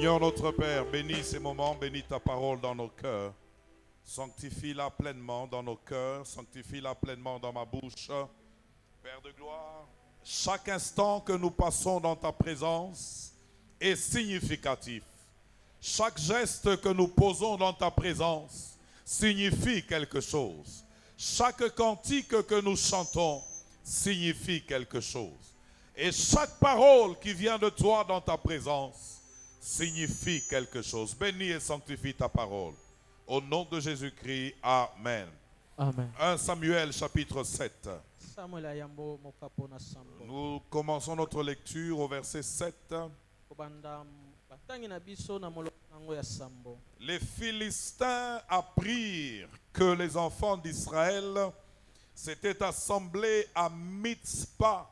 Seigneur notre Père, bénis ces moments, bénis ta parole dans nos cœurs. Sanctifie-la pleinement dans nos cœurs, sanctifie-la pleinement dans ma bouche. Père de gloire, chaque instant que nous passons dans ta présence est significatif. Chaque geste que nous posons dans ta présence signifie quelque chose. Chaque cantique que nous chantons signifie quelque chose. Et chaque parole qui vient de toi dans ta présence signifie quelque chose. Bénis et sanctifie ta parole. Au nom de Jésus-Christ, Amen. Amen. 1 Samuel chapitre 7. Nous commençons notre lecture au verset 7. Les Philistins apprirent que les enfants d'Israël s'étaient assemblés à Mitzpah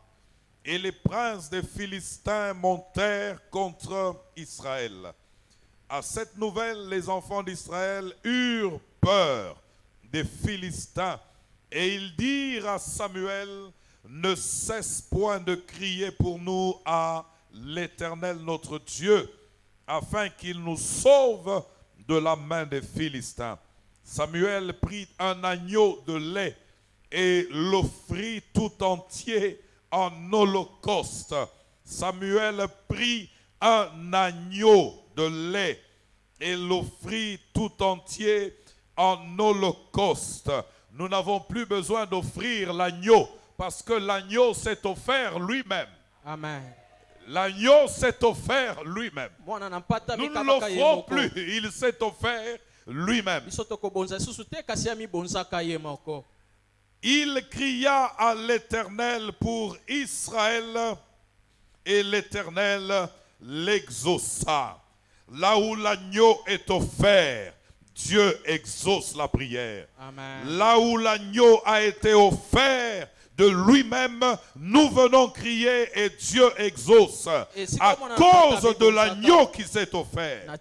et les princes des Philistins montèrent contre Israël. À cette nouvelle, les enfants d'Israël eurent peur des Philistins et ils dirent à Samuel: ne cesse point de crier pour nous à l'Éternel notre Dieu, afin qu'il nous sauve de la main des Philistins. Samuel prit un agneau de lait et l'offrit tout entier en holocauste. Samuel prit un agneau de lait et l'offrit tout entier en holocauste. Nous n'avons plus besoin d'offrir l'agneau parce que l'agneau s'est offert lui-même. Amen. L'agneau s'est offert lui-même. Nous ne l'offrons plus, il s'est offert lui-même. Il cria à l'Éternel pour Israël et l'Éternel l'exauça. Là où l'agneau est offert, Dieu exauce la prière. Amen. Là où l'agneau a été offert de lui-même, nous venons crier et Dieu exauce à cause de l'agneau qui s'est offert.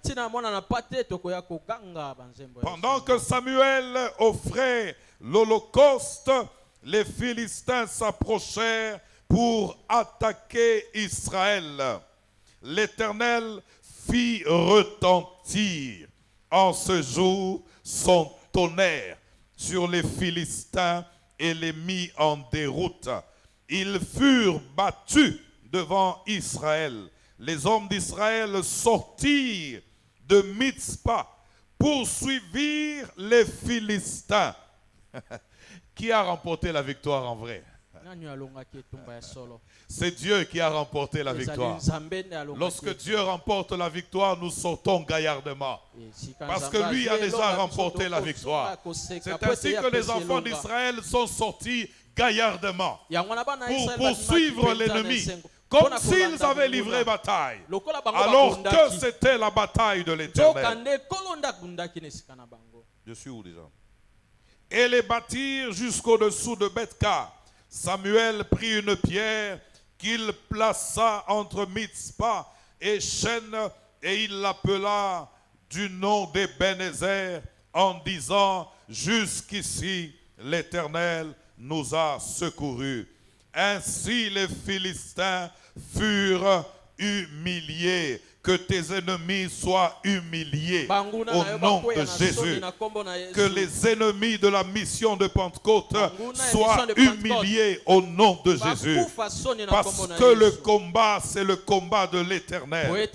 Pendant que Samuel offrait l'holocauste, les Philistins s'approchèrent pour attaquer Israël. L'Éternel fit retentir en ce jour son tonnerre sur les Philistins et les mit en déroute. Ils furent battus devant Israël. Les hommes d'Israël sortirent de Mitzpah, poursuivirent les Philistins. Qui a remporté la victoire en vrai? C'est Dieu qui a remporté la victoire. Lorsque Dieu remporte la victoire, nous sautons gaillardement. Parce que lui a déjà remporté la victoire. C'est ainsi que les enfants d'Israël sont sortis gaillardement pour poursuivre l'ennemi, comme s'ils avaient livré bataille, alors que c'était la bataille de l'Éternel. Je suis où déjà? Et les battirent jusqu'au-dessous de Bethka. Samuel prit une pierre qu'il plaça entre Mitzpah et Shen et il l'appela du nom d'Ebenezer en disant: jusqu'ici l'Éternel nous a secourus. Ainsi les Philistins furent humiliés. Que tes ennemis soient humiliés au nom de Jésus. Que les ennemis de la mission de Pentecôte soient humiliés au nom de Jésus. Parce que le combat, c'est le combat de l'Éternel.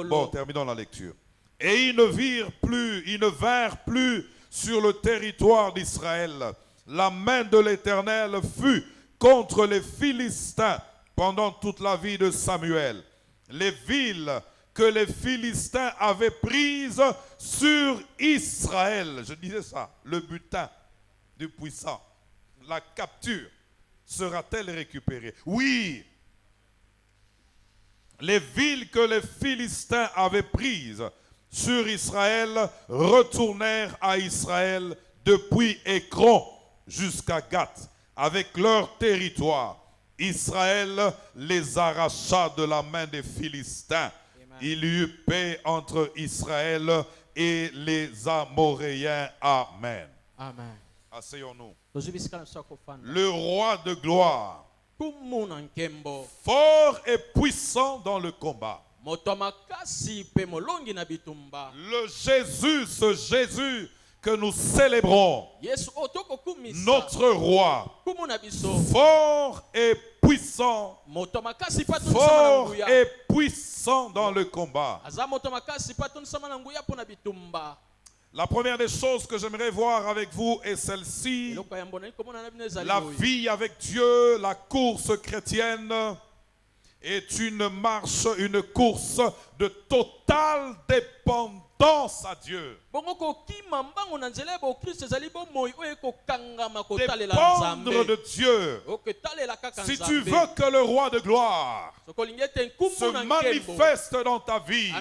Bon, terminons la lecture. Et ils ne vinrent plus sur le territoire d'Israël. La main de l'Éternel fut contre les Philistins pendant toute la vie de Samuel. Les villes que les Philistins avaient prises sur Israël, je disais ça, le butin du puissant, la capture, sera-t-elle récupérée? Oui, les villes que les Philistins avaient prises sur Israël retournèrent à Israël depuis Écron jusqu'à Gath, avec leur territoire. Israël les arracha de la main des Philistins. Amen. Il y eut paix entre Israël et les Amoréens. Amen. Amen. Asseyons-nous. Le roi de gloire, fort et puissant dans le combat. Le Jésus, ce Jésus que nous célébrons, notre roi, fort et puissant, fort et puissant dans le combat. La première des choses que j'aimerais voir avec vous est celle-ci: la vie avec Dieu, la course chrétienne est une marche, une course de totale dépendance à Dieu. Dépendre de Dieu. Si tu veux que le roi de gloire se manifeste dans ta vie,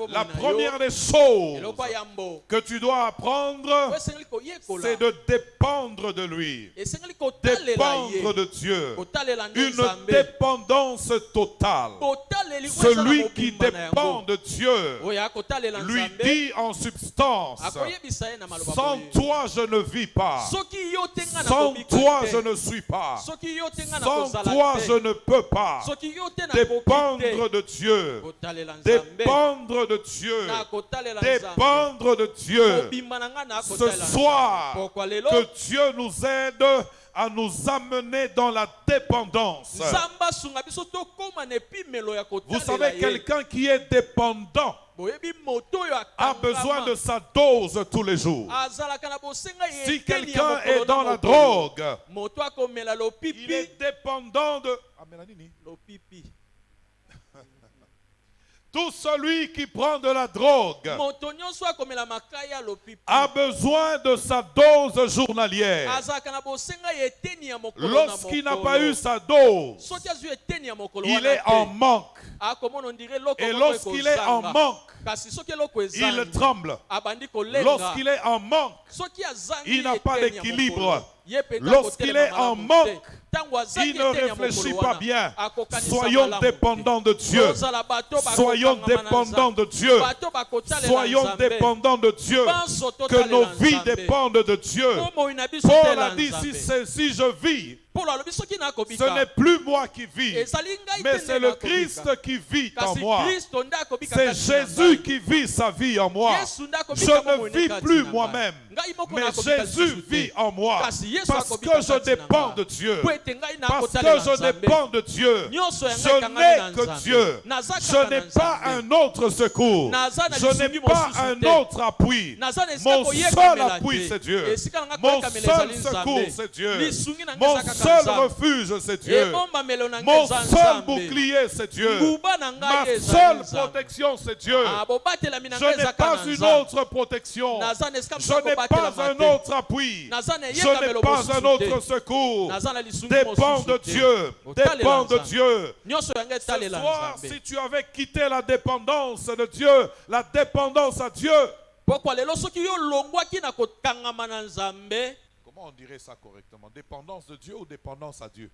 la première des choses que tu dois apprendre, c'est de dépendre de lui, dépendre de Dieu, une dépendance totale. Celui qui dépend de Dieu lui dit en substance: sans toi je ne vis pas, sans toi je ne suis pas, sans toi je ne peux pas. Dépendre de Dieu, dépendre de Dieu, dépendre de Dieu. Ce soir, que Dieu nous aide à nous amener dans la dépendance. Vous savez, quelqu'un qui est dépendant a besoin de sa dose tous les jours. Si quelqu'un est dans la drogue, il est dépendant de... Tout celui qui prend de la drogue a besoin de sa dose journalière. Lorsqu'il n'a pas eu sa dose, il est en manque. Et lorsqu'il est en manque, il tremble. Lorsqu'il est en manque, il n'a pas d'équilibre. Lorsqu'il est en manque, il ne réfléchit pas bien. Soyons dépendants de Dieu. Soyons dépendants de Dieu. Soyons dépendants de Dieu. Que nos vies dépendent de Dieu. Paul a dit, si je vis, ce n'est plus moi qui vis, mais c'est le Christ qui vit en moi. C'est Jésus qui vit sa vie en moi. Je ne vis plus moi-même, mais Jésus vit en moi. Parce que je dépends de Dieu. Parce que je dépends de Dieu. Je n'ai que Dieu. Je n'ai pas un autre secours. Je n'ai pas un autre appui. Mon seul appui, c'est Dieu. Mon seul secours, c'est Dieu. Mon seul refuge, c'est Dieu. Mon seul bouclier, c'est Dieu. Ma seule protection, c'est Dieu. Je n'ai pas une autre protection. Je n'ai pas un autre appui. Je n'ai pas un autre secours. Dépends de Dieu. Dépends de Dieu. Ce soir, si tu avais quitté la dépendance de Dieu, la dépendance à Dieu, comment on dirait ça correctement? Dépendance de Dieu ou dépendance à Dieu?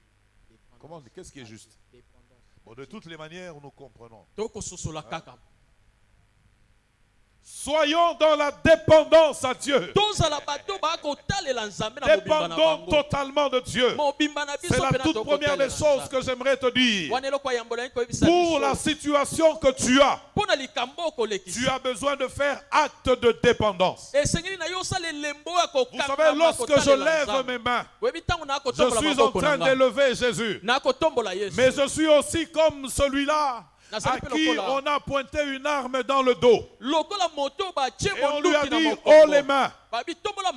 Comment? Qu'est-ce qui est juste? Bon, de toutes les manières, nous comprenons. Soyons dans la dépendance à Dieu. Dépendons totalement de Dieu. C'est la toute première des choses que j'aimerais te dire. Pour la situation que tu as besoin de faire acte de dépendance. Vous savez, lorsque je lève mes mains, je suis en train d'élever Jésus. Mais je suis aussi comme celui-là à qui on a pointé une arme dans le dos. Et on lui a dit, oh les mains.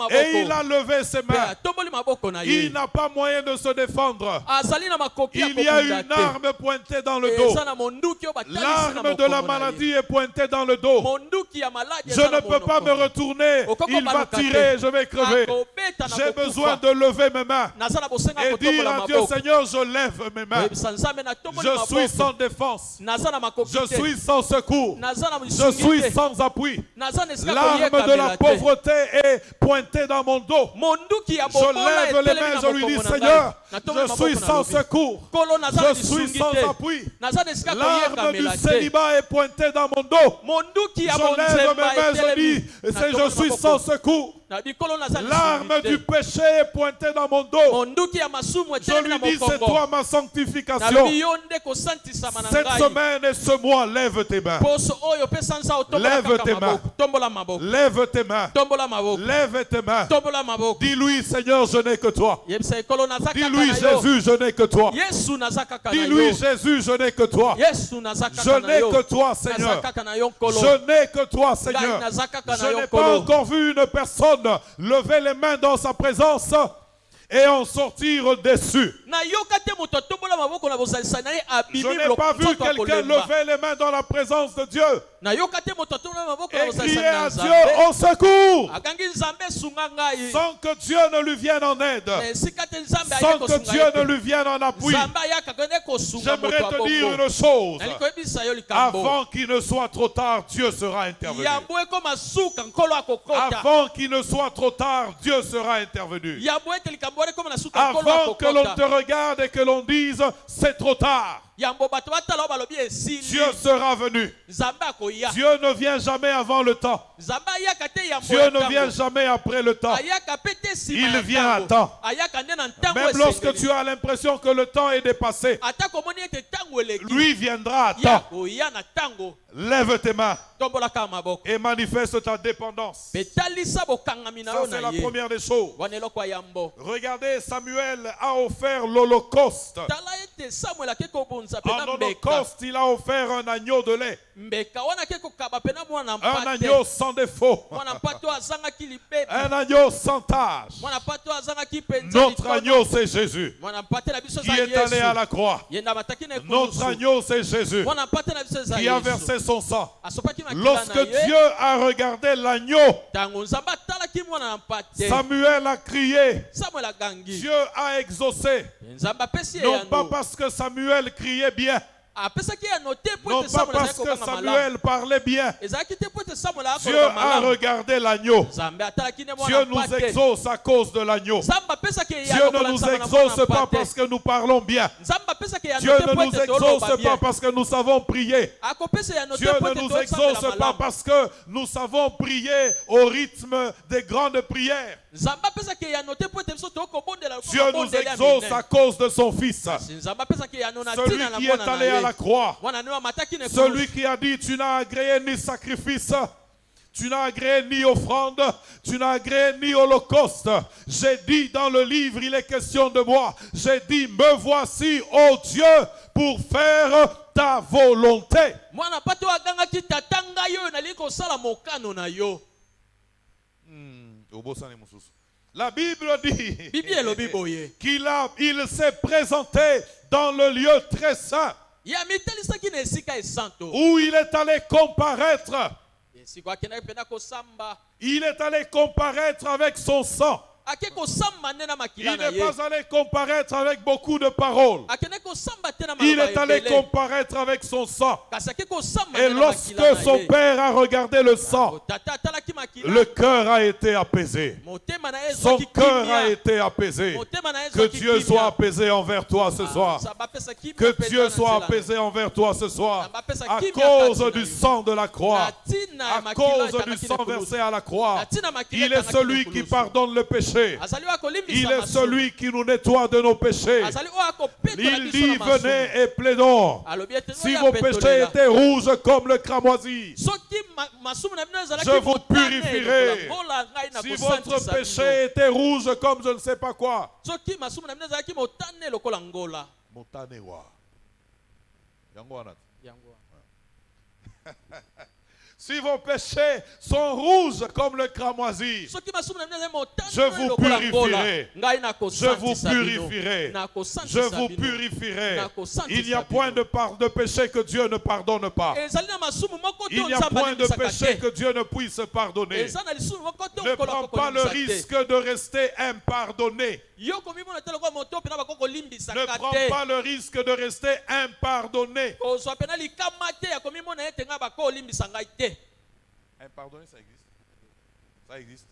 Et il a levé ses mains. Il n'a pas moyen de se défendre. Il y a une arme pointée dans le dos. L'arme de la maladie est pointée dans le dos. Je ne peux pas me retourner. Il va tirer, je vais crever. J'ai besoin de lever mes mains et dire à Dieu, Seigneur, je lève mes mains. Je suis sans défense. Je suis sans secours. Je suis sans appui. L'arme de la pauvreté est pointée dans mon dos. Je lève les mains, je lui dis, Seigneur, je suis sans secours. Je suis sans appui. L'arme du célibat est pointée dans mon dos. Je lève mes mains, je dis, je suis sans secours. L'arme du péché est pointée dans mon dos. Je lui dis, c'est toi ma sanctification. Cette semaine et ce mois, lève tes mains. Lève tes mains. Lève tes mains. Lève tes mains. Dis-lui, Seigneur, je n'ai que toi. Dis-lui, Jésus, je n'ai que toi. Dis-lui, Jésus, je n'ai que toi. Je n'ai que toi, Seigneur. Je n'ai que toi, Seigneur. Je n'ai pas encore vu une personne lever les mains dans sa présence et en sortir déçu. Je n'ai pas vu quelqu'un lever les mains dans la présence de Dieu et crier à Dieu au secours sans que Dieu ne lui vienne en aide, sans que Dieu ne lui vienne en appui. J'aimerais te dire une chose: avant qu'il ne soit trop tard, Dieu sera intervenu. Avant qu'il ne soit trop tard, Dieu sera intervenu. Avant que l'on te regarde et que l'on dise c'est trop tard, Dieu sera venu. Dieu ne vient jamais avant le temps. Dieu ne vient jamais après le temps. Il vient à temps. Même lorsque tu as l'impression que le temps est dépassé, lui viendra à temps. Lève tes mains et manifeste ta dépendance. Ça, c'est la première des choses. Regardez, Samuel a offert l'holocauste. En holocauste, il a offert un agneau de lait. Un agneau sans défaut. Un agneau sans tâche. Notre agneau, c'est Jésus qui est allé à la croix. Notre agneau, c'est Jésus qui a versé son sang. Lorsque Dieu a regardé l'agneau, Samuel a crié. Dieu a exaucé. Non pas parce que Samuel criait bien, non pas parce que Samuel parlait bien. Dieu a regardé l'agneau. Dieu nous exauce à cause de l'agneau. Dieu ne nous exauce pas parce que nous parlons bien. Dieu ne nous exauce pas parce que nous savons prier. Dieu ne nous exauce pas parce que nous savons prier au rythme des grandes prières. Dieu nous exauce à cause de son Fils. Celui qui est allé à la croix. Celui qui a dit: tu n'as agréé ni sacrifice, tu n'as agréé ni offrande, tu n'as agréé ni holocauste. J'ai dit dans le livre, il est question de moi. J'ai dit: me voici, ô Dieu, pour faire ta volonté. La Bible dit qu'il s'est présenté dans le lieu très saint où il est allé comparaître. Il est allé comparaître avec son sang. Il n'est pas allé comparaître avec beaucoup de paroles. Il est allé comparaître avec son sang. Et lorsque son père a regardé le sang, le cœur a été apaisé. Son cœur a été apaisé. Que Dieu soit apaisé envers toi ce soir. Que Dieu soit apaisé envers toi ce soir. À cause du sang de la croix. À cause du sang versé à la croix. Il est celui qui pardonne le péché. Il est celui qui nous nettoie de nos péchés. Il dit: venez et plaidons. Si vos péchés étaient rouges comme le cramoisi, je vous purifierai. Si votre péché était rouge comme je ne sais pas quoi, si vos péchés sont rouges comme le cramoisi, je vous purifierai. Je vous purifierai. Je vous purifierai. Il n'y a point de péché que Dieu ne pardonne pas. Il n'y a point de péché que Dieu ne puisse pardonner. Ne prends pas le risque de rester impardonné. Ne prends pas le risque de rester impardonné. Impardonné, ça existe. Ça existe.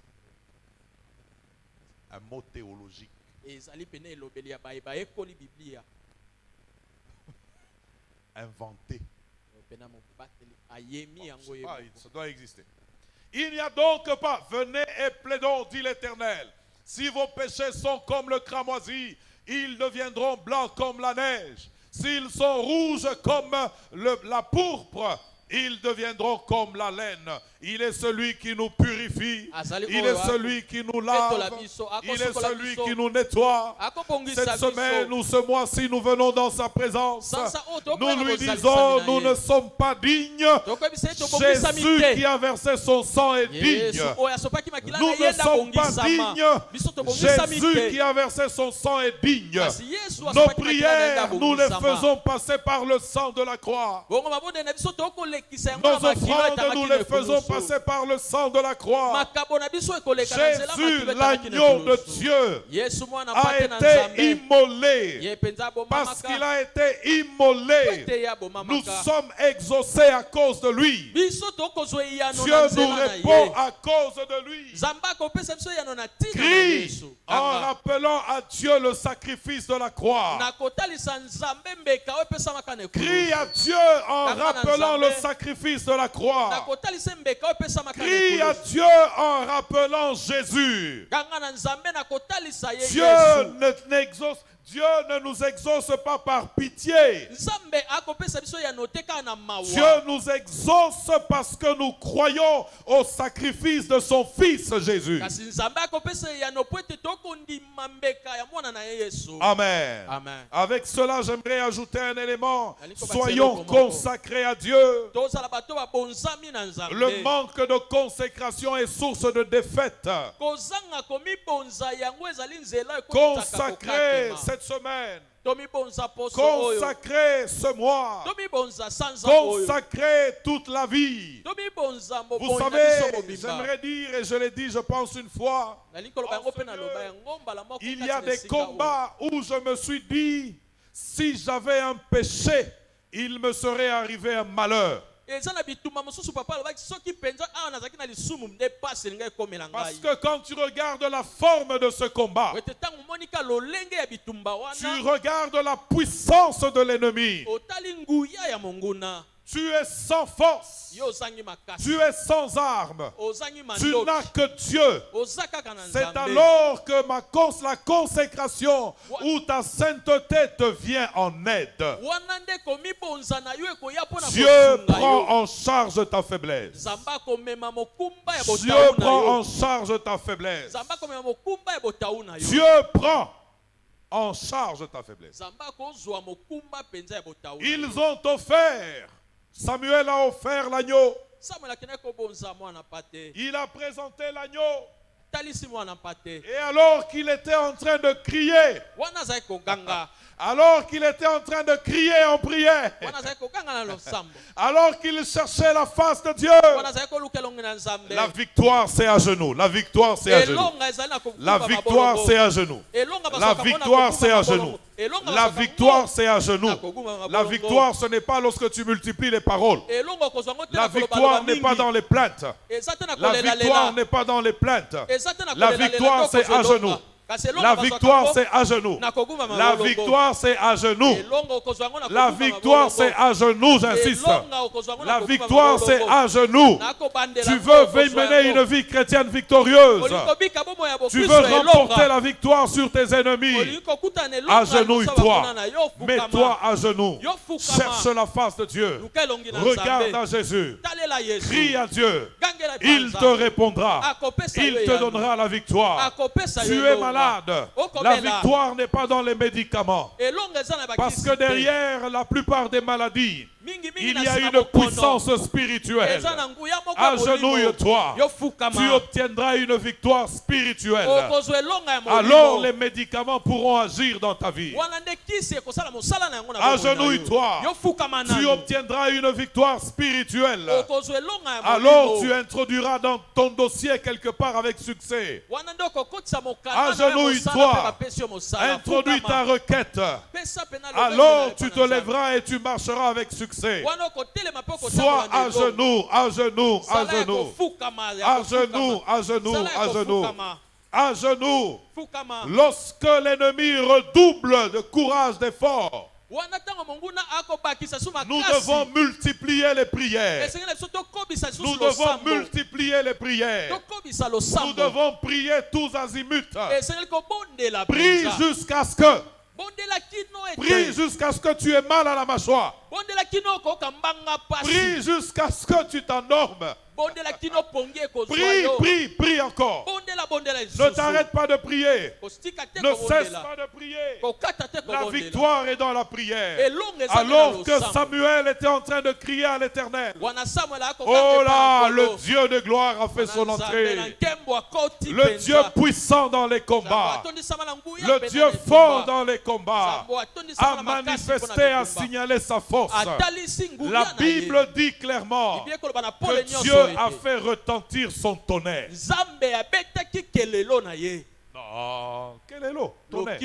Un mot théologique. Inventé. Ça doit exister. Il n'y a donc pas, venez et plaidons, dit l'Éternel. Si vos péchés sont comme le cramoisi, ils deviendront blancs comme la neige. S'ils sont rouges comme la pourpre, ils deviendront comme la laine. Il est celui qui nous purifie. Il est celui qui nous lave. Il est celui qui nous nettoie. Cette semaine ou ce mois-ci, nous venons dans sa présence. Nous lui disons, nous ne sommes pas dignes. Jésus qui a versé son sang est digne. Nous ne sommes pas dignes. Jésus qui a versé son sang est digne. Nos prières, nous les faisons passer par le sang de la croix. Nos offrandes, nous les faisons passer par le sang de la croix. Jésus, l'agneau de Dieu, a été immolé. Parce qu'il a été immolé, nous sommes exaucés à cause de lui. Dieu nous répond à cause de lui. Crie en rappelant à Dieu le sacrifice de la croix. Crie à Dieu en rappelant le sacrifice de la croix. Crie à Dieu en rappelant Jésus. Dieu ne nous exauce pas par pitié. Dieu nous exauce parce que nous croyons au sacrifice de son Fils Jésus. Amen. Amen. Avec cela, j'aimerais ajouter un élément. Soyons consacrés à Dieu. Le manque de consécration est source de défaite. Consacrez cette semaine. Consacrez ce mois. Consacrez toute la vie. Vous savez, j'aimerais dire, et je l'ai dit, je pense une fois, il y a des combats où je me suis dit, si j'avais un péché, il me serait arrivé un malheur. Parce que quand tu regardes la forme de ce combat, tu regardes la puissance de l'ennemi. Tu es sans force. Tu es sans armes. Tu n'as que Dieu. C'est alors que la consécration ou ta sainteté te vient en aide. Dieu prend en charge ta faiblesse. Dieu prend en charge ta faiblesse. Dieu prend en charge ta faiblesse. Ils ont offert. Samuel a offert l'agneau. Il a présenté l'agneau. Et alors qu'il était en train de crier, alors qu'il était en train de crier en prière, alors qu'il cherchait la face de Dieu, la victoire c'est à genoux. La victoire c'est à genoux. La victoire c'est à genoux. La victoire c'est à genoux. La victoire c'est à genoux. La victoire ce n'est pas lorsque tu multiplies les paroles. La victoire n'est pas dans les plaintes. La victoire n'est pas dans les plaintes. La victoire c'est à genoux. La victoire c'est à genoux. La victoire c'est à genoux. La victoire c'est à genoux, j'insiste. La victoire c'est à genoux. Tu veux mener une vie chrétienne victorieuse. Tu veux remporter la victoire sur tes ennemis. Agenouille-toi. Mets-toi à genoux. Cherche la face de Dieu. Regarde à Jésus. Crie à Dieu. Il te répondra. Il te donnera la victoire. Tu es malade. La victoire n'est pas dans les médicaments. Parce que derrière la plupart des maladies, il y a une puissance spirituelle. Agenouille-toi. Tu obtiendras une victoire spirituelle. Alors les médicaments pourront agir dans ta vie. Agenouille-toi. Tu obtiendras une victoire spirituelle. Alors tu introduiras dans ton dossier quelque part avec succès. Agenouille-toi. Introduis ta requête. Alors tu te lèveras et tu marcheras avec succès. Sois à genoux, à genoux, à genoux. À genoux, à genoux, à genoux. À genoux. Lorsque l'ennemi redouble de courage d'effort, Nous devons multiplier les prières. Nous devons multiplier les prières. Nous devons prier tous azimuts. Prie jusqu'à ce que tu aies mal à la mâchoire. Prie jusqu'à ce que tu t'endormes. Prie encore. Ne t'arrête pas de prier. Ne cesse pas de prier. La victoire est dans la prière. Alors que Samuel était en train de crier à l'Éternel, oh là, le Dieu de gloire a fait son entrée. Le Dieu puissant dans les combats, le Dieu fort dans les combats, a manifesté, a signalé sa force. La Bible dit clairement que Dieu a fait retentir son tonnerre. Non, quel est l'eau? Tonnerre.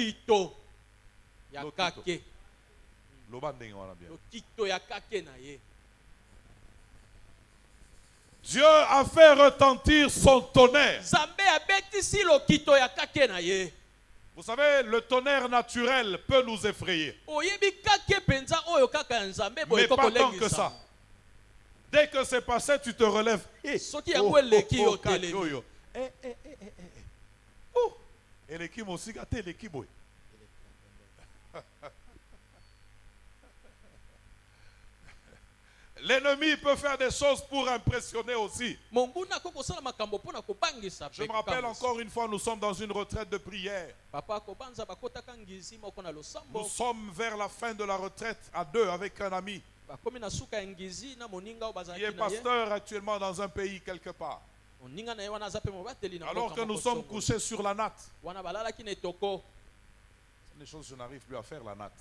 Dieu a fait retentir son tonnerre. Vous savez, le tonnerre naturel peut nous effrayer. Mais pas tant que ça. Dès que c'est passé, tu te relèves. L'ennemi peut faire des choses pour impressionner aussi. Je me rappelle encore une fois, nous sommes dans une retraite de prière. Nous sommes vers la fin de la retraite à deux avec un ami. Il est pasteur actuellement dans un pays quelque part. Alors que nous sommes couchés sur la natte. C'est des choses que je n'arrive plus à faire, la natte.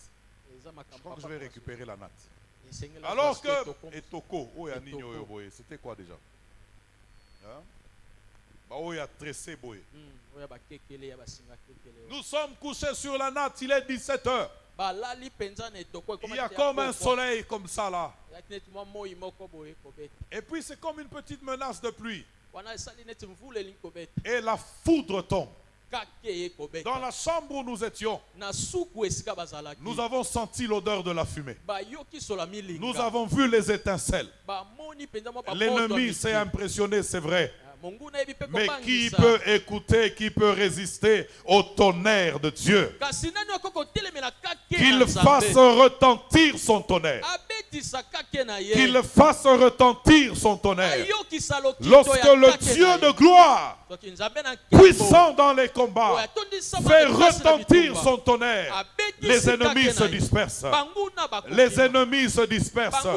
Je crois que je vais récupérer la natte. Alors que c'était quoi déjà? Nous sommes couchés sur la natte, il est 17h. Il y a comme un soleil comme ça là. Et puis c'est comme une petite menace de pluie. Et la foudre tombe. Dans la chambre où nous étions, nous avons senti l'odeur de la fumée. Nous avons vu les étincelles. L'ennemi s'est impressionné, c'est vrai. Mais qui peut écouter, qui peut résister au tonnerre de Dieu? Qu'il fasse retentir son tonnerre. Qu'il fasse retentir son tonnerre. Lorsque le Dieu de gloire, puissant dans les combats, fait retentir son tonnerre, les ennemis se dispersent. Les ennemis se dispersent.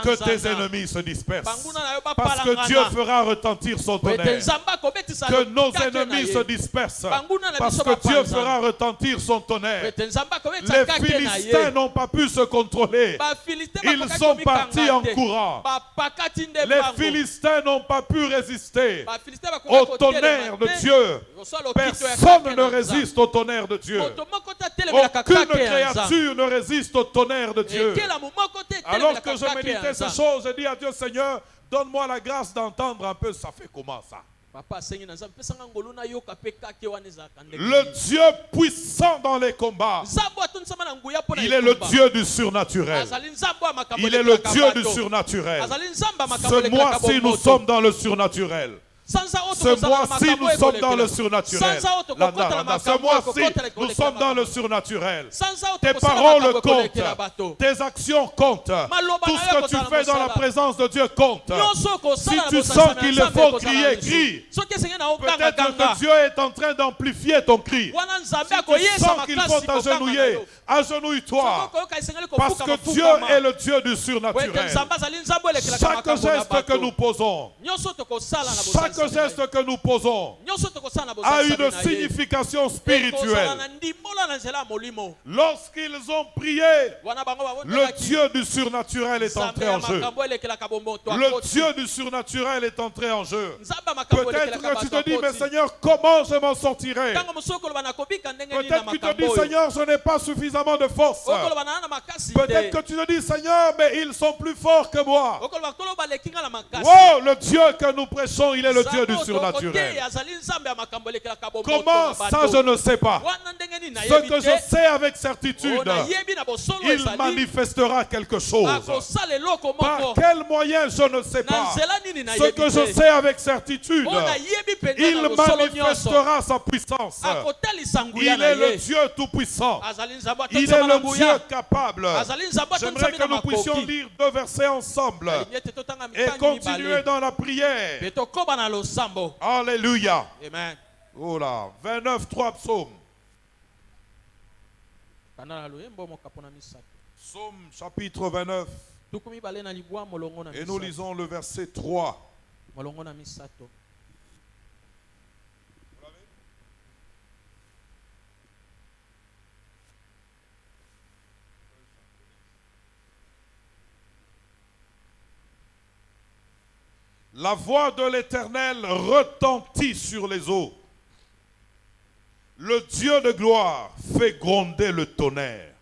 Que tes ennemis se dispersent. Parce que Dieu fera retentir son tonnerre. Que nos ennemis se dispersent. Parce que Dieu fera retentir son tonnerre. Les Philistins n'ont pas pu se contrôler. Ils sont partis en courant. Les Philistins n'ont pas pu résister au tonnerre de Dieu. Personne ne résiste au tonnerre de Dieu. Aucune créature ne résiste au tonnerre de Dieu. Alors que je méditais ces choses, je dis à Dieu, Seigneur, donne-moi la grâce d'entendre un peu, ça fait comment ça? Le Dieu puissant dans les combats, il est le Dieu du surnaturel. Il est le Dieu du surnaturel. Ce mois-ci, nous sommes dans le surnaturel. Ce mois-ci, nous sommes dans le surnaturel. Ce mois-ci, nous sommes dans le surnaturel. Tes paroles comptent. Tes actions comptent. Tout ce que tu fais dans la présence de Dieu compte. Si tu sens qu'il faut crier, crie. Peut-être que Dieu est en train d'amplifier ton cri. Si tu sens qu'il faut t'agenouiller, agenouille-toi. Parce que Dieu est le Dieu du surnaturel. Chaque geste que nous posons, chaque geste que nous posons a une signification spirituelle. Lorsqu'ils ont prié, le Dieu du surnaturel est entré en jeu. Le Dieu du surnaturel est entré en jeu. Peut-être que tu te dis, mais Seigneur, comment je m'en sortirai? Peut-être que tu te dis, Seigneur, je n'ai pas suffisamment de force. Peut-être que tu te dis, Seigneur, mais ils sont plus forts que moi. Oh, le Dieu que nous prêchons, il est le Dieu du surnaturel. Comment ça, je ne sais pas. Ce que je sais avec certitude, il manifestera quelque chose. Par quel moyen, je ne sais pas. Ce que je sais avec certitude, il manifestera sa puissance. Il est le Dieu tout-puissant. Il est le Dieu capable. J'aimerais que nous puissions lire 2 versets ensemble et continuer dans la prière. Alléluia. Amen. Oh là, 29, 3 psaumes. Psaume chapitre 29. Et nous lisons le verset 3. La voix de l'Éternel retentit sur les eaux. Le Dieu de gloire fait gronder le tonnerre.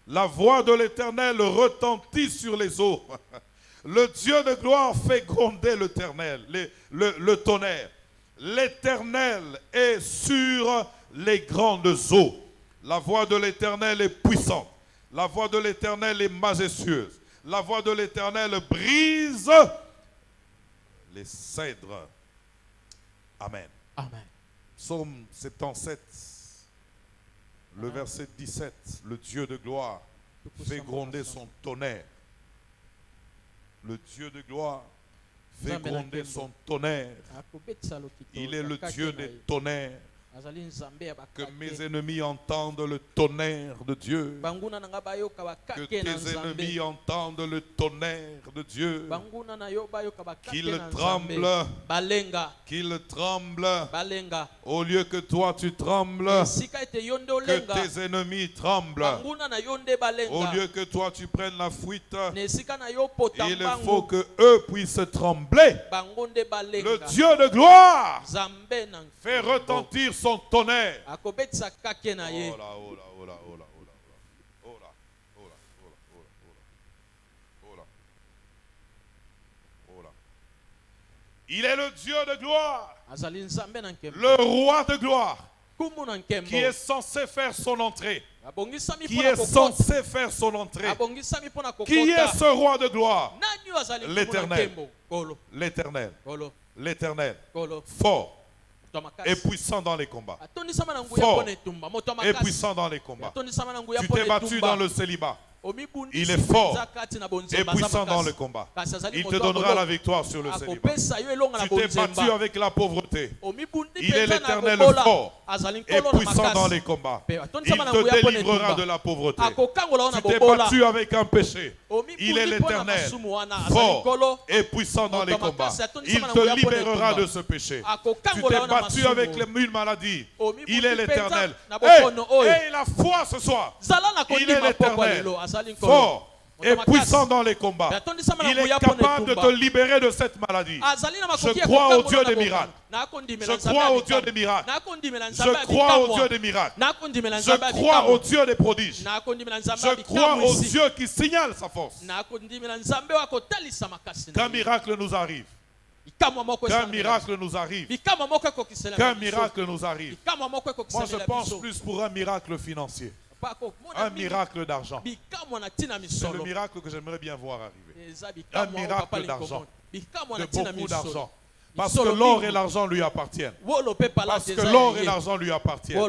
La voix de l'Éternel retentit sur les eaux. Le Dieu de gloire fait gronder le tonnerre. L'Éternel est sur les grandes eaux. La voix de l'Éternel est puissante. La voix de l'Éternel est majestueuse. La voix de l'Éternel brise les cèdres. Amen. Amen. Psaume 77, le verset 17. Le Dieu de gloire fait gronder son tonnerre. Le Dieu de gloire fait gronder son tonnerre. Il est le Dieu des tonnerres. Que mes ennemis entendent le tonnerre de Dieu. Que tes ennemis entendent le tonnerre de Dieu. Qu'ils tremblent. Qu'ils tremblent. Au lieu que toi tu trembles. Que tes ennemis tremblent. Au lieu que toi tu prennes la fuite. Il faut que eux puissent trembler. Le Dieu de gloire fait retentir son tonnerre. Oh là, oh là, oh là, oh là, oh là, oh là, oh là, oh là, oh là, oh là. Il est le Dieu de gloire, le roi de gloire, qui est censé faire son entrée. Qui est censé faire son entrée. Qui est ce roi de gloire? L'Éternel. L'Éternel. L'Éternel. Fort et puissant dans les combats. Fort et puissant dans les combats. Tu t'es battu dans le célibat. Il est fort et puissant dans le combat. Il te donnera la victoire sur le célibat. Tu t'es battu avec la pauvreté. Il est l'Éternel fort et puissant dans les combats. Il te délivrera de la pauvreté. Tu t'es battu avec un péché. Il est l'Éternel fort et puissant dans les combats. Il te libérera de ce péché. Tu t'es battu avec une maladie. Il est l'Éternel. Et la foi ce soir. Il est l'Éternel fort et puissant dans les combats. Il est capable de te libérer de cette maladie. Je crois au Dieu des miracles. Je crois au Dieu des miracles. Je crois au Dieu des miracles. Je crois au Dieu des prodiges. Je crois au Dieu qui signale sa force. Qu'un miracle nous arrive. Qu'un miracle nous arrive. Qu'un miracle nous arrive. Moi je pense plus pour un miracle financier. Un miracle d'argent. C'est le miracle que j'aimerais bien voir arriver. Un miracle d'argent. De beaucoup d'argent. Parce que l'or et l'argent lui appartiennent. Parce que l'or et l'argent lui appartiennent.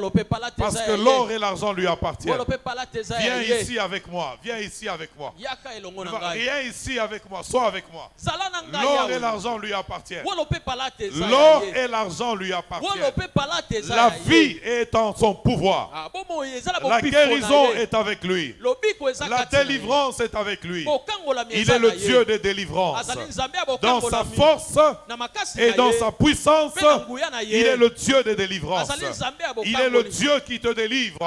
Parce que l'or et l'argent lui appartiennent. Viens ici avec moi. Viens ici avec moi. Viens ici avec moi. Sois avec moi. L'or et l'argent lui appartiennent. L'or et l'argent lui appartiennent. La vie est en son pouvoir. La guérison est avec lui. La délivrance est avec lui. Il est le Dieu des délivrances. Dans sa force et dans sa puissance, il est le Dieu des délivrances. Il est le Dieu qui te délivre.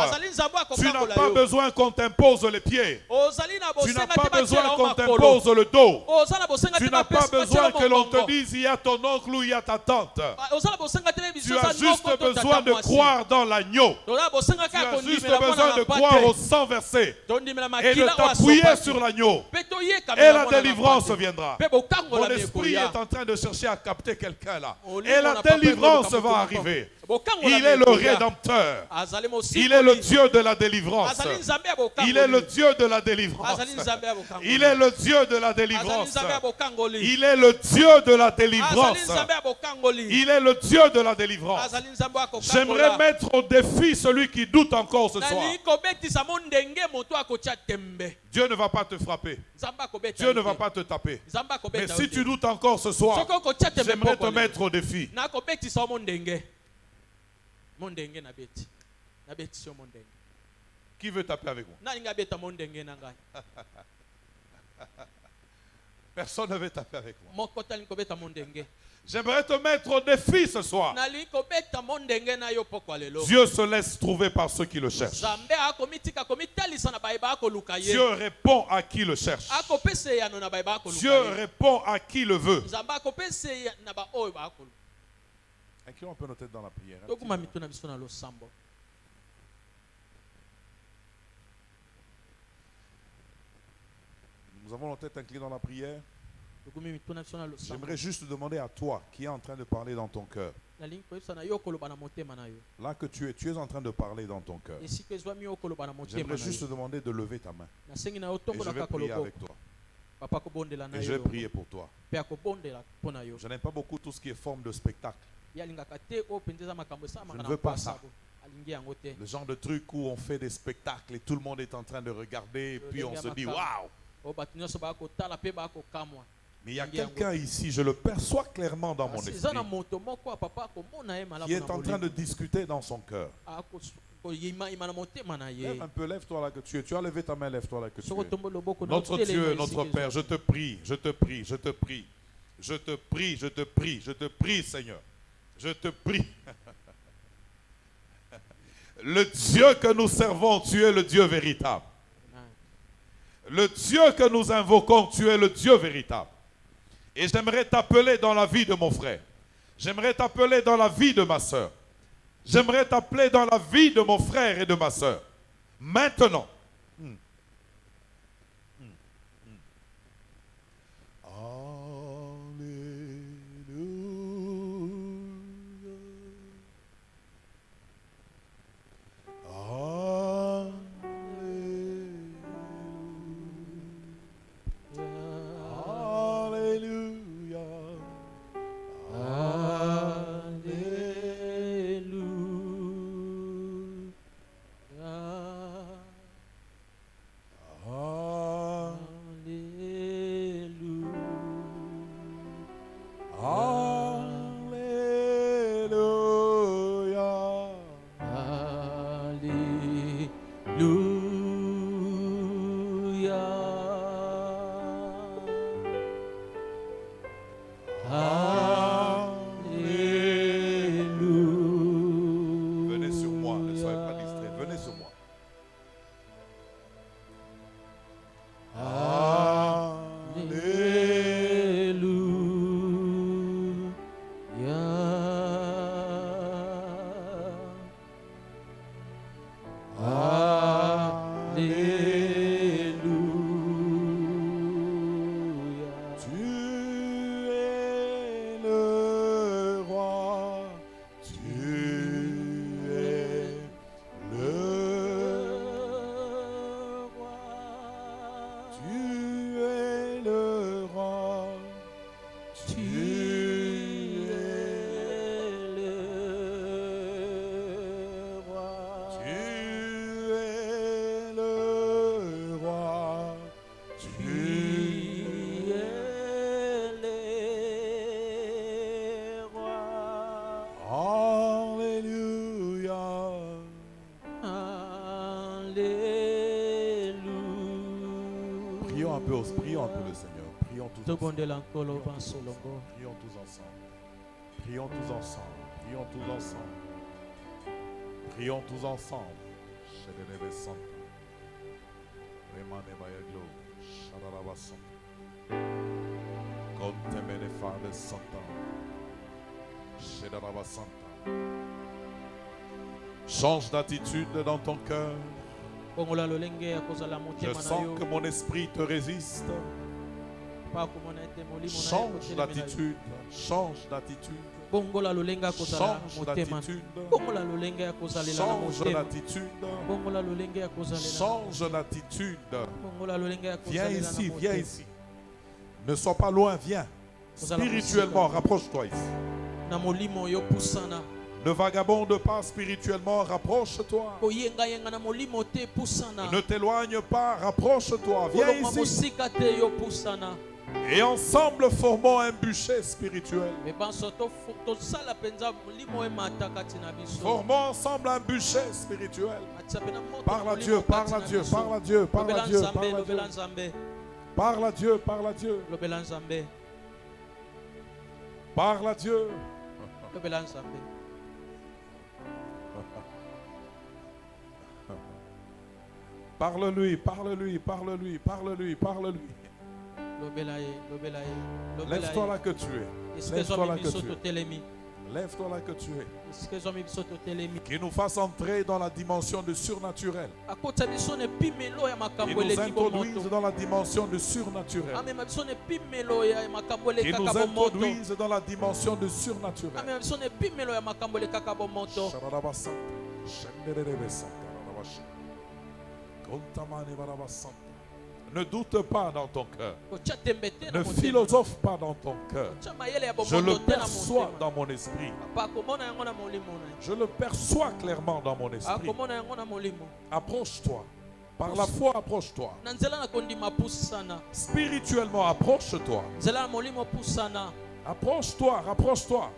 Tu n'as pas besoin qu'on t'impose les pieds. Tu n'as pas besoin qu'on t'impose le dos. Tu n'as pas besoin que l'on te dise il y a ton oncle ou il y a ta tante. Tu as juste besoin de croire dans l'agneau. Tu as juste besoin de croire au sang versé et de t'appuyer sur l'agneau. Et la délivrance viendra. Mon esprit est en train de chercher à capter de quelqu'un là. Et la délivrance va arriver. Il est le Rédempteur. Il est le Dieu de la délivrance. Il est le Dieu de la délivrance. Il est le Dieu de la délivrance. Il est le Dieu de la délivrance. Il est le Dieu de la délivrance. J'aimerais mettre au défi celui qui doute encore ce soir. Dieu ne va pas te frapper. Dieu ne va pas te taper. Mais si tu doutes encore ce soir, j'aimerais te mettre au défi. Qui veut taper avec moi? Personne ne veut taper avec moi. J'aimerais te mettre au défi ce soir. Dieu se laisse trouver par ceux qui le cherchent. Dieu répond à qui le cherche. Dieu répond à qui le veut. Inclinons un peu nos têtes dans la prière. Nous avons nos têtes inclinées dans la prière. J'aimerais juste demander à toi qui est en train de parler dans ton cœur. Là que tu es en train de parler dans ton cœur. J'aimerais juste te demander de lever ta main. Et je vais prier avec toi. Et je vais prier pour toi. Je n'aime pas beaucoup tout ce qui est forme de spectacle. Je ne veux pas ça. Le genre de truc où on fait des spectacles et tout le monde est en train de regarder et puis on se dit waouh. Mais il y a quelqu'un ici, je le perçois clairement dans mon esprit, qui est en train de discuter dans son cœur. Lève un peu, lève-toi là que tu es. Tu as levé ta main, lève-toi là que tu es. Notre Dieu, notre Père, je te prie, je te prie, je te prie. Je te prie, je te prie, je te prie, Seigneur. Je te prie. Le Dieu que nous servons, tu es le Dieu véritable. Le Dieu que nous invoquons, tu es le Dieu véritable. Et j'aimerais t'appeler dans la vie de mon frère. J'aimerais t'appeler dans la vie de ma soeur. J'aimerais t'appeler dans la vie de mon frère et de ma soeur. Maintenant. Prions un peu le Seigneur. Prions tous ensemble. Prions tous ensemble. Prions tous ensemble. Prions tous ensemble. Prions tous ensemble. Change d'attitude dans ton cœur. Je sens que mon esprit te résiste. Change d'attitude. Change d'attitude. Change d'attitude. Change d'attitude. Change d'attitude. Viens ici, viens ici. Ne sois pas loin, viens. Spirituellement, rapproche-toi ici. Ne vagabonde pas spirituellement, rapproche-toi. Ne t'éloigne pas, rapproche-toi, viens ici. Et ensemble formons un bûcher spirituel. Formons ensemble un bûcher spirituel. Parle à Dieu, parle à Dieu, parle à Dieu, parle à Dieu, parle à Dieu. Parle à Dieu, parle à Dieu. Parle à Dieu. Parle-lui, parle-lui, parle-lui, parle-lui, parle-lui. Lève-toi là que tu es. Lève-toi là que tu es. Lève-toi là que tu es. Qu'il nous fasse entrer dans la dimension du surnaturel. Qu'il nous introduise dans la dimension du surnaturel. Qu'il nous introduise dans la dimension du surnaturel. Ne doute pas dans ton cœur. Ne philosophe pas dans ton cœur. Je le perçois dans mon esprit. Je le perçois clairement dans mon esprit. Approche-toi. Par la foi, approche-toi. Spirituellement, approche-toi. Approche-toi, rapproche-toi.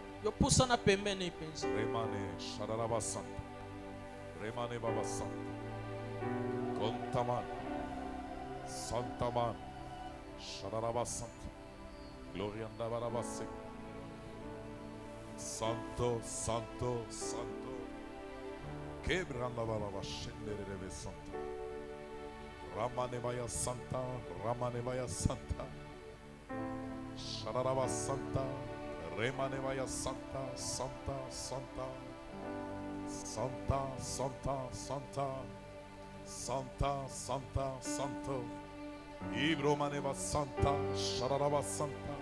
Remane Baba Santa. Contaman. Santaman. Shadaraba Santa. Glorianda Barabase. Santo, Santo, Santo. Quebranda Baraba Shenderebe Santa. Ramanebaya Santa, Ramanebaya Santa. Shadaraba Santa. Remanebaya Santa, Santa, Santa. Santa, Santa, Santa. Santa, Santa, Santo. Ibromaneva Santa, Shararaba Santa.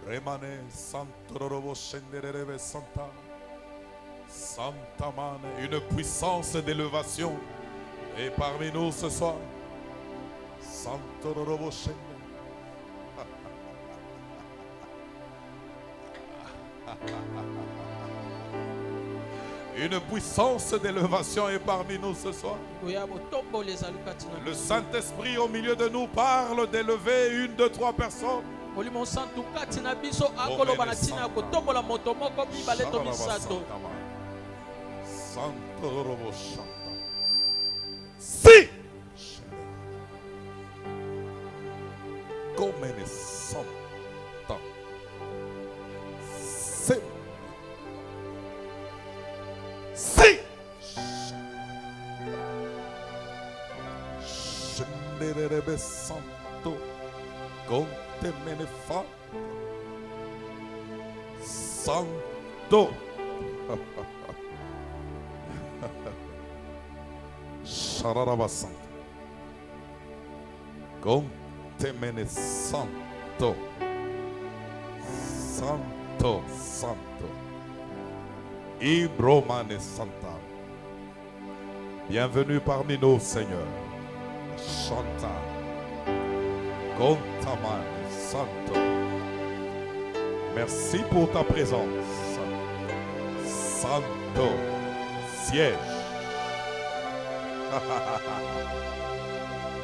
Remane Santo Robo Shenderebe Santa. Santa Mane, une puissance d'élévation est parmi nous ce soir. Santo Robo Shendere. Une puissance d'élévation est parmi nous ce soir. Le Saint-Esprit au milieu de nous parle d'élever une, deux, trois personnes. Si comme ne santa si si Shenderebe Santo Conte Menefa Santo Shararaba Santo Conte Mene Santo Santo Santo Ibromane Santa. Bienvenue parmi nous, Seigneur. Chanta. Contamane Santo. Merci pour ta présence. Santo. Siège.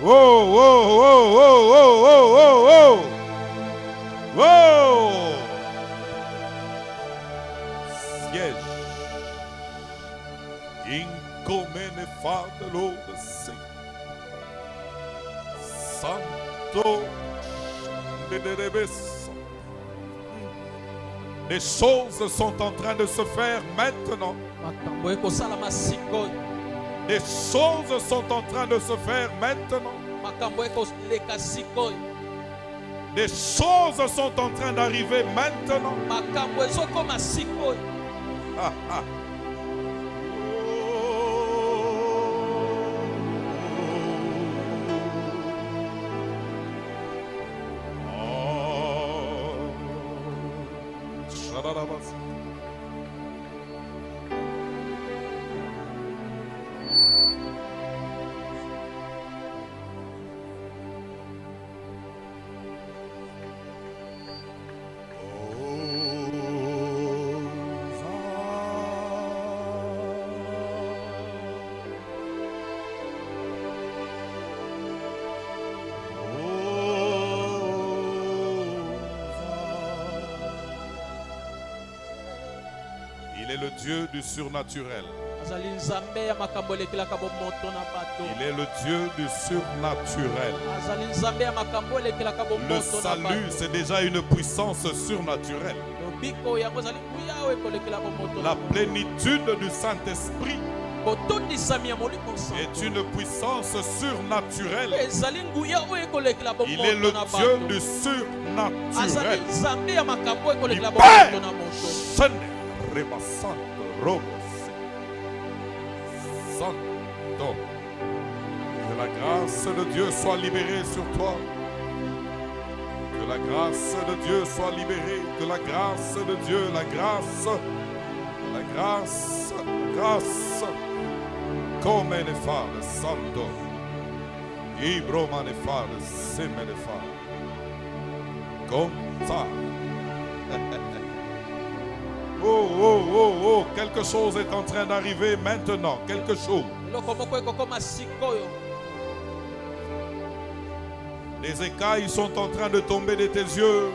Wow, wow, wow, wow, wow, wow, wow. Wow. Siège. Incomene fadelo de se. Santo de les choses sont en train de se faire maintenant. Les choses sont en train de se faire maintenant. Les choses sont en train d'arriver maintenant. Ah, ah. Il est le Dieu du surnaturel. Il est le Dieu du surnaturel. Le salut, c'est déjà une puissance surnaturelle. La plénitude du Saint-Esprit est une puissance surnaturelle. Il est le Dieu du surnaturel. Il Père, Rebasanto, Robos, Santo. Que la grâce de Dieu soit libérée sur toi. Que la grâce de Dieu soit libérée. Que la grâce de Dieu, la grâce, comme ne fare, Santo. Ibroma ne fare, seme ne fare. Comme ça. Oh, oh, oh, oh, quelque chose est en train d'arriver maintenant. Quelque chose. Les écailles sont en train de tomber de tes yeux.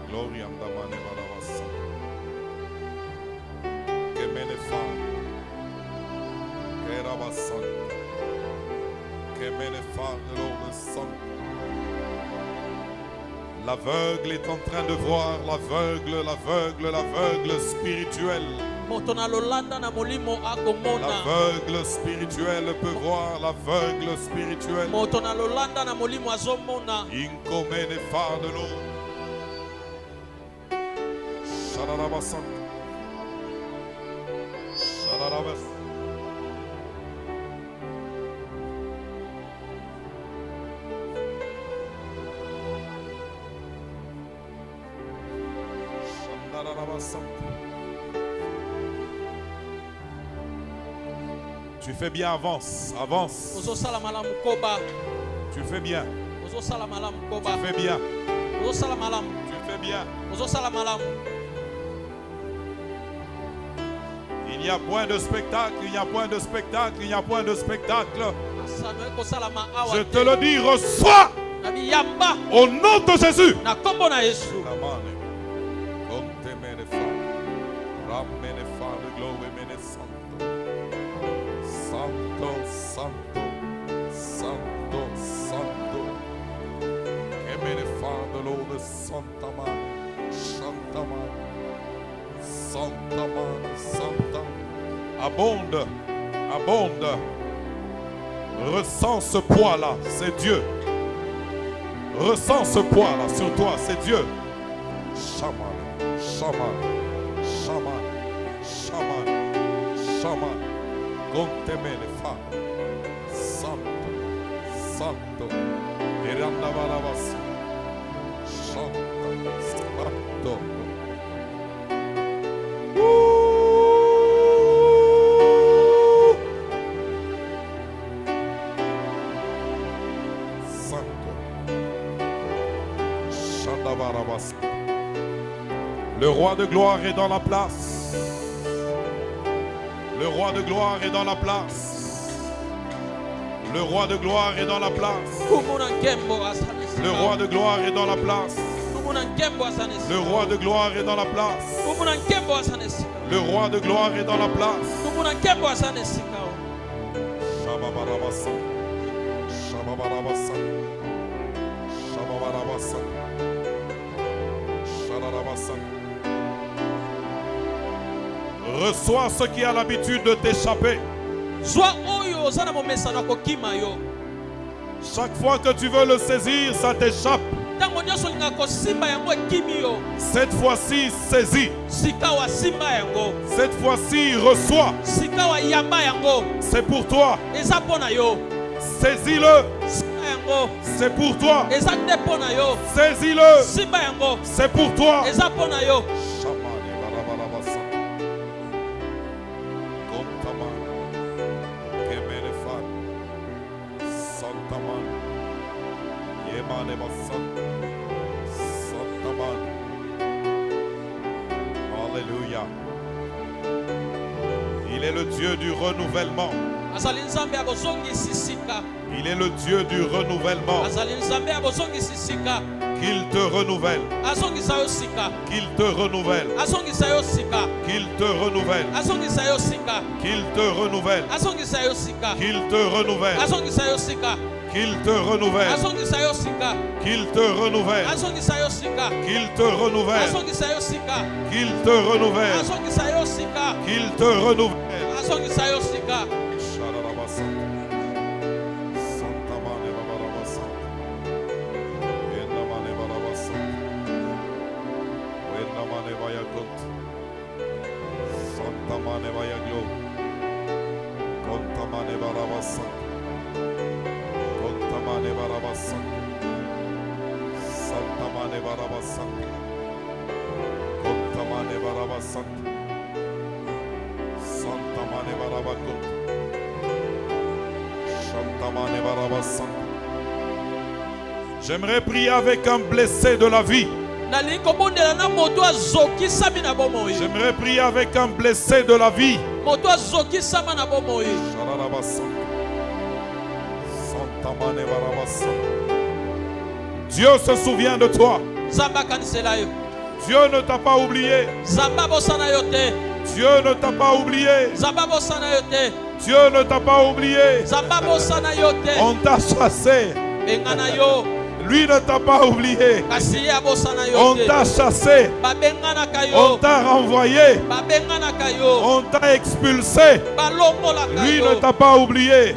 Gloria andamane baravasa. Que menefa. Que rabasanta. L'aveugle est en train de voir, l'aveugle spirituel. L'aveugle spirituel peut voir, l'aveugle spirituel. Inkomene fa de l'eau. Shadarabasant. Shadarabas. Tu fais bien, avance, avance. Tu fais bien. Tu fais bien. Tu fais bien. Il y a point de spectacle, il y a point de spectacle, il y a point de spectacle. Je te le dis, reçois au nom de Jésus. Santo, Santo, Santo, Santo. Que me ne fa de l'eau de Santa Man, Santa Man, Santa Man, Santa. Abonde, abonde. Ressens ce poids-là, c'est Dieu. Ressens ce poids-là sur toi, c'est Dieu. Shaman, Shaman, Shaman, Shaman, Shaman. Conteme le fa. Santo, Santo. Erandabaravas. Santo, Santo. Santo. Shandabaravas. Le roi de gloire est dans la place. Le roi de gloire est dans la place. Le roi de gloire est dans la place. Le roi de gloire est dans la place. Le roi de gloire est dans la place. Le roi de gloire est dans la place. Shababarabasa. Shababarabasa. Shababarabasa. Shabarabasa. Reçois ce qui a l'habitude de t'échapper. Chaque fois que tu veux le saisir, ça t'échappe. Cette fois-ci, saisis. Cette fois-ci, reçois. C'est pour toi. Saisis-le. C'est pour toi. Saisis-le. C'est pour toi. Alléluia. Il est le Dieu du renouvellement. Il est le Dieu du renouvellement. Qu'il te renouvelle. Qu'il te renouvelle. Qu'il te renouvelle. Qu'il te renouvelle. Qu'il te renouvelle. Qu'il te renouvelle. Qu'il te renouvelle. Qu'il te renouvelle. Qu'il te renouvelle. Qu'il te renouvelle. J'aimerais prier avec un blessé de la vie. J'aimerais prier avec un blessé de la vie. Dieu se souvient de toi. Dieu ne t'a pas oublié. Dieu ne t'a pas oublié. Dieu ne t'a pas oublié. On t'a chassé. Lui ne t'a pas oublié. On t'a chassé. On t'a renvoyé. On t'a expulsé. Lui ne t'a pas oublié.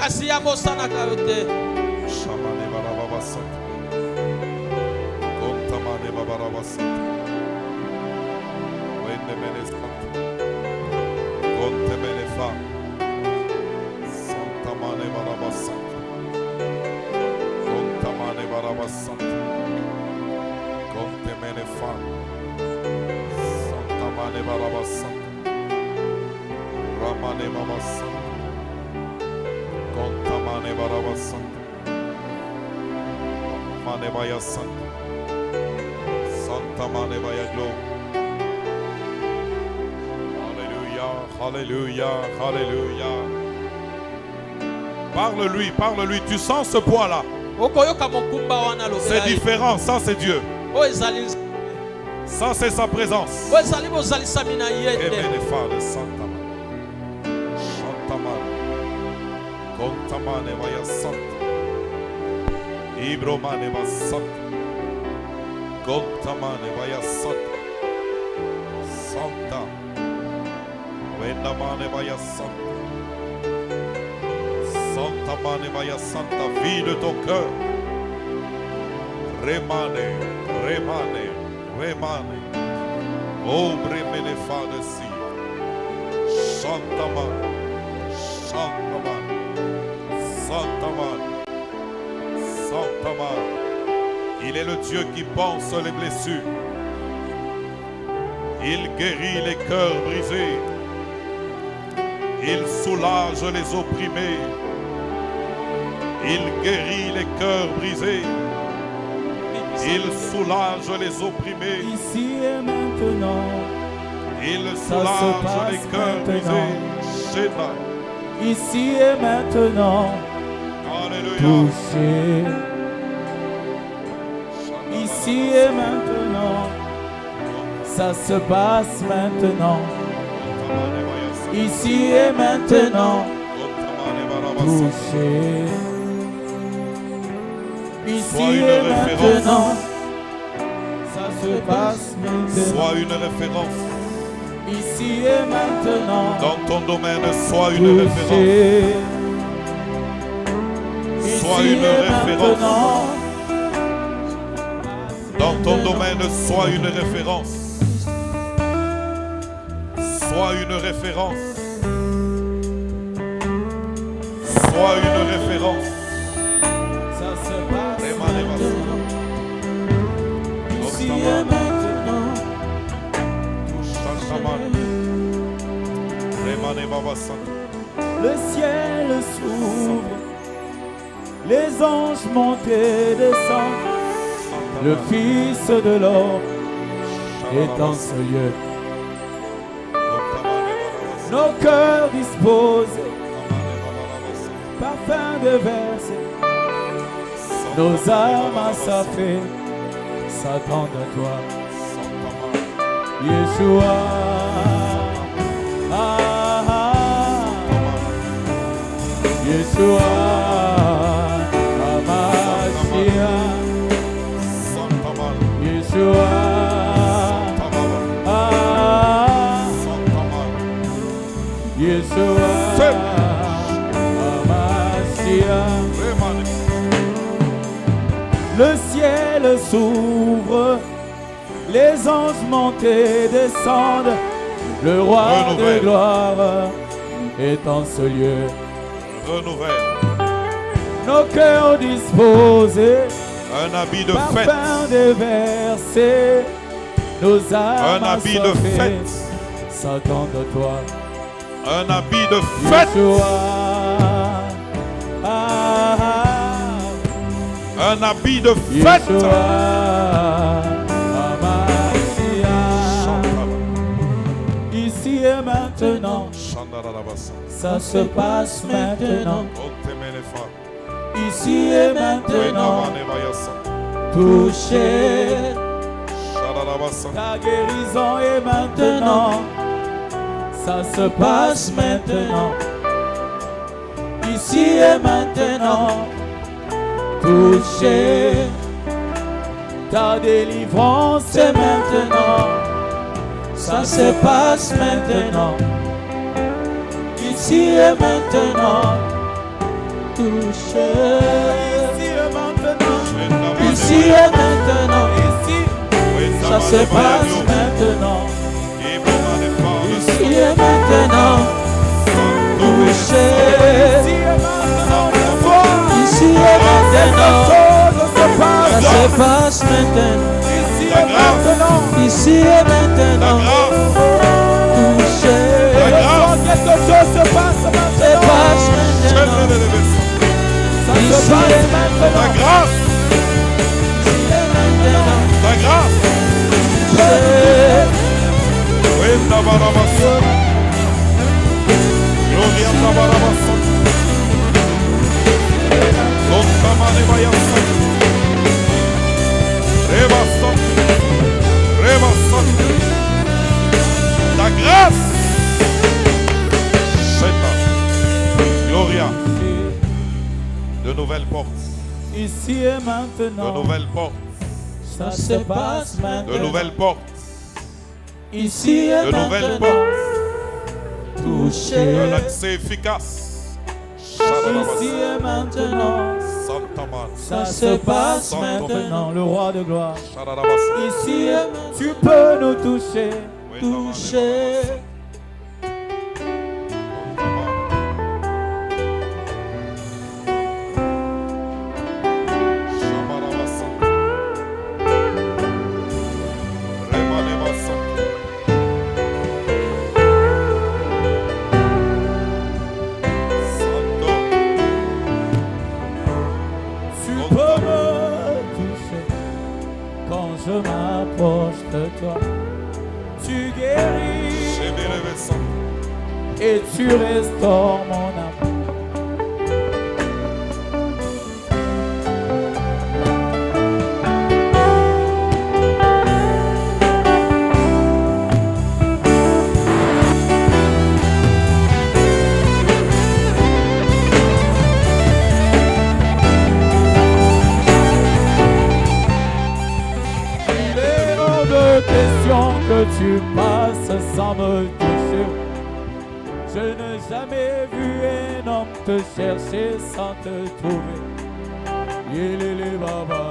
Alléluia, alléluia. Parle-lui, parle-lui. Tu sens ce poids-là. C'est différent, ça c'est Dieu. Ça c'est sa présence. Santa, vide ton cœur. Remane, remane, remane. Oh, bremene fadesi. Chantaman, chantaman, santaman, santaman. Il est le Dieu qui pense les blessures. Il guérit les cœurs brisés. Il soulage les opprimés. Il guérit les cœurs brisés. Il soulage les opprimés. Ici et maintenant. Il soulage les cœurs brisés. Shema. Ici et maintenant. Alléluia. Touché. Ici et maintenant. Ça se passe maintenant. Ici et maintenant. Touché. Ici et maintenant, ça se passe maintenant. Sois une référence. Ici et maintenant, dans ton domaine, sois une référence. Sois une référence. Dans ton domaine, sois une référence. Sois une référence. Sois une référence. et maintenant. Le ciel s'ouvre, les anges montent et descendent. Le Fils de l'homme est en ce lieu. Nos cœurs disposés, parfum de versets, nos âmes assoiffées s'attendent à toi. Yeshua, Yeshua, Hamashiach, Yeshua, Yeshua, Hamashiach. Le ciel s'ouvre, les anges montent et descendent. Le roi de gloire est en ce lieu. Renouvelle. Nos cœurs disposés, un habit de fête, parfum déversé, nos âmes un habit de fête, s'attendent à toi. Un habit de fête, Yeshua, un habit de fête. Yeshua, Hamashiach. Ici et maintenant, ça se passe maintenant. Ici et maintenant, toucher. Ta guérison est maintenant. Ça se passe maintenant. Ici et maintenant, toucher. Ta délivrance est maintenant. Ça se passe maintenant. Ici et maintenant, toucher. Ici et maintenant, ici et maintenant, ici, ça se passe maintenant. Ici et maintenant, toucher. Ici et maintenant, ça se passe maintenant. Ici et maintenant, toucher. Quelque chose se passe maintenant. Ça se passe maintenant. Ta grâce, ta grâce. Gloria a Barabasa. Ta grâce. Gloria. De nouvelles portes. Ici et maintenant. De nouvelles portes. Ça se passe maintenant. De nouvelles portes. Ici et de nouvelles maintenant. portes. Toucher. Un accès efficace. Ici et maintenant. Ça se passe maintenant. Le roi de gloire. Ici, tu peux nous toucher. Toucher. Je m'approche de toi, tu guéris et tu restaures mon âme. Que tu passes sans me toucher. Je n'ai jamais vu un homme te chercher sans te trouver. Yélélé baba,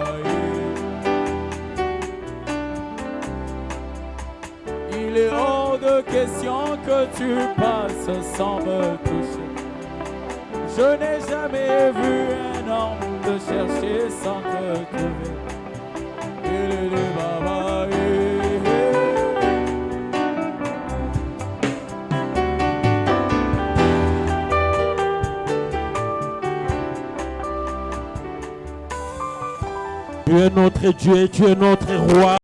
il est hors de question que tu passes sans me toucher. Je n'ai jamais vu un homme te chercher sans te trouver. Yélélé baba, Tu es notre Dieu, tu es notre roi.